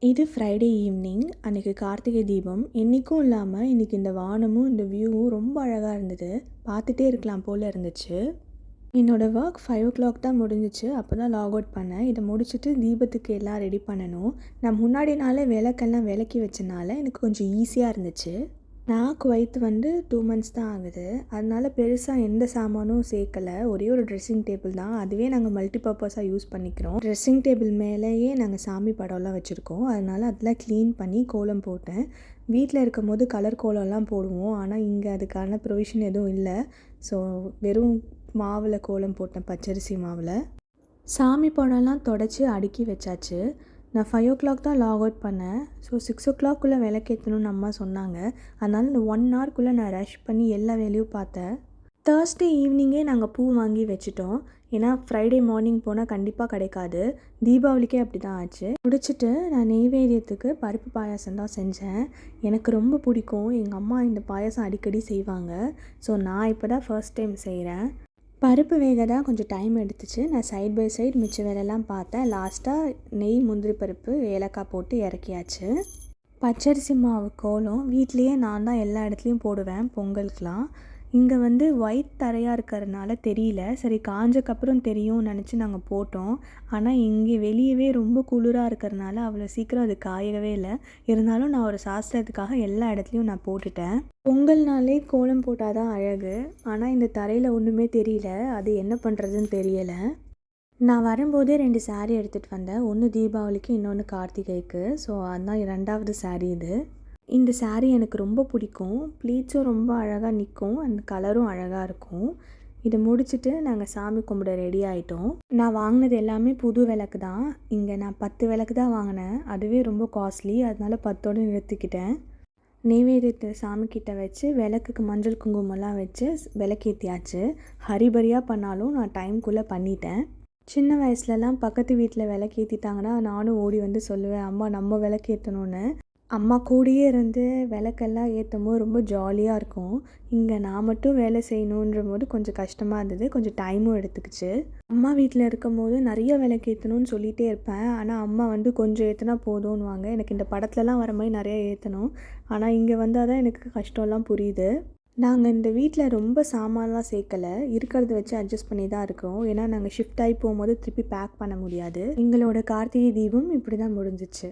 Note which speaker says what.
Speaker 1: இது Friday evening. அன்றைக்கி கார்த்திகை தீபம். என்றைக்கும் இல்லாமல் இன்றைக்கி இந்த வானமும் இந்த வியூவும் ரொம்ப அழகாக இருந்தது. பார்த்துட்டே இருக்கலாம் போல் இருந்துச்சு. என்னோடய ஒர்க் 5 o'clock தான் முடிஞ்சிச்சு. அப்போ தான் லாக் அவுட் பண்ணேன். இதை முடிச்சுட்டு தீபத்துக்கு எல்லாம் ரெடி பண்ணணும். நான் முன்னாடி நாளே விளக்கெல்லாம் விளக்கி வச்சனால எனக்கு கொஞ்சம் ஈஸியாக இருந்துச்சு. நான் குவைத் வந்து 2 months தான் ஆகுது. அதனால் பெருசாக எந்த சாமானும் சேர்க்கலை. ஒரே ஒரு ட்ரெஸ்ஸிங் டேபிள் தான். அதுவே நாங்கள் மல்டிபர்பஸாக யூஸ் பண்ணிக்கிறோம். ட்ரெஸ்ஸிங் டேபிள் மேலேயே நாங்கள் சாமி படம்லாம் வச்சுருக்கோம். அதனால் அதெல்லாம் க்ளீன் பண்ணி கோலம் போட்டேன். வீட்டில் இருக்கும் போது கலர் கோலம்லாம் போடுவோம். ஆனால் இங்கே அதுக்கான ப்ரொவிஷன் எதுவும் இல்லை. ஸோ வெறும் மாவில் கோலம் போட்டேன், பச்சரிசி மாவில். சாமி படம்லாம் தொடச்சி அடுக்கி வச்சாச்சு. நான் 5 o'clock தான் லாக் அவுட் பண்ணேன். ஸோ 6 o'clock விளக்கேற்றணும்னு அம்மா சொன்னாங்க. அதனால் இந்த 1 hour நான் ரஷ் பண்ணி எல்லா வேலையும் பார்த்தேன். தேர்ஸ்டே ஈவினிங்கே நாங்கள் பூ வாங்கி வச்சுட்டோம். ஏன்னா ஃப்ரைடே மார்னிங் போனால் கண்டிப்பாக கிடைக்காது. தீபாவளிக்கே அப்படி தான் ஆச்சு. முடிச்சுட்டு நான் நெய்வேத்தியத்துக்கு பருப்பு பாயாசம் தான் செஞ்சேன். எனக்கு ரொம்ப பிடிக்கும். எங்கள் அம்மா இந்த பாயாசம் அடிக்கடி செய்வாங்க. ஸோ நான் இப்போ தான் ஃபர்ஸ்ட் டைம் செய்கிறேன். பருப்பு வேக தான் கொஞ்சம் டைம் எடுத்துச்சு. நான் சைட் பை சைடு மிச்ச வேலையெல்லாம் பார்த்தேன். லாஸ்ட்டாக நெய், முந்திரி பருப்பு, ஏலக்காய் போட்டு இறக்கியாச்சு. பச்சரிசி மாவு கோலம் வீட்லேயே நான் தான் எல்லா இடத்துலையும் போடுவேன் பொங்கலுக்கெலாம். இங்கே வந்து ஒயிட் தரையாக இருக்கிறதுனால தெரியல. சரி, காஞ்சக்கப்புறம் தெரியும்னு நினச்சி நாங்கள் போட்டோம். ஆனால் இங்கே வெளியவே ரொம்ப குளிராக இருக்கிறதுனால அவ்வளோ சீக்கிரம் அது காயவே இல்லை. இருந்தாலும் நான் ஒரு சாஸ்திரத்துக்காக எல்லா இடத்துலையும் நான் போட்டுட்டேன். பொங்கல்னாலே கோலம் போட்டால் தான் அழகு. ஆனால் இந்த தரையில் ஒன்றுமே தெரியல. அது என்ன பண்ணுறதுன்னு தெரியலை. நான் வரும்போதே 2 saree எடுத்துகிட்டு வந்தேன். ஒன்று தீபாவளிக்கு, இன்னொன்று கார்த்திகைக்கு. ஸோ அதுதான் 2வது saree இது. இந்த saree எனக்கு ரொம்ப பிடிக்கும். ப்ளீட்ஸும் ரொம்ப அழகாக நிற்கும். அந்த கலரும் அழகாக இருக்கும். இதை முடிச்சுட்டு நாங்கள் சாமி கும்பிட ரெடி ஆகிட்டோம். நான் வாங்கினது எல்லாமே புது விளக்கு தான். இங்கே நான் 10 விளக்கு தான் வாங்கினேன். அதுவே ரொம்ப காஸ்ட்லி. அதனால 10ஓடு நிறுத்திக்கிட்டேன். நெய்வேத்தியத்தை சாமிக்கிட்ட வச்சு விளக்குக்கு மஞ்சள் குங்குமம்லாம் வச்சு விளக்கேற்றியாச்சு. ஹரிபரியாக பண்ணாலும் நான் டைம்குள்ளே பண்ணிட்டேன். சின்ன வயசுலலாம் பக்கத்து வீட்டில் விளக்கேற்றிட்டாங்கன்னா நானும் ஓடி வந்து சொல்லுவேன், அம்மா நம்ம விளக்கேற்றணுன்னு. அம்மா கூடயே இருந்து விளக்கெல்லாம் ஏற்றும் போது ரொம்ப ஜாலியாக இருக்கும். இங்கே நான் மட்டும் வேலை செய்யணுன்ற போது கொஞ்சம் கஷ்டமாக இருந்தது. கொஞ்சம் டைமும் எடுத்துக்கிச்சு. அம்மா வீட்டில் இருக்கும் போது நிறைய விளக்கேற்றணும்னு சொல்லிகிட்டே இருப்பேன். ஆனால் அம்மா வந்து கொஞ்சம் ஏற்றினா போதும்னுவாங்க. எனக்கு இந்த படத்துலலாம் வர மாதிரி நிறைய ஏற்றணும். ஆனால் இங்கே வந்தால் தான் எனக்கு கஷ்டம்லாம் புரியுது. நாங்கள் இந்த வீட்டில் ரொம்ப சாமான்லாம் சேர்க்கலை. இருக்கிறத வச்சு அட்ஜஸ்ட் பண்ணி தான் இருக்கோம். ஏன்னா நாங்கள் ஷிஃப்ட் ஆகி போகும்போது திருப்பி பேக் பண்ண முடியாது. எங்களோட கார்த்திகை தீபம் இப்படி தான் முடிஞ்சிச்சு.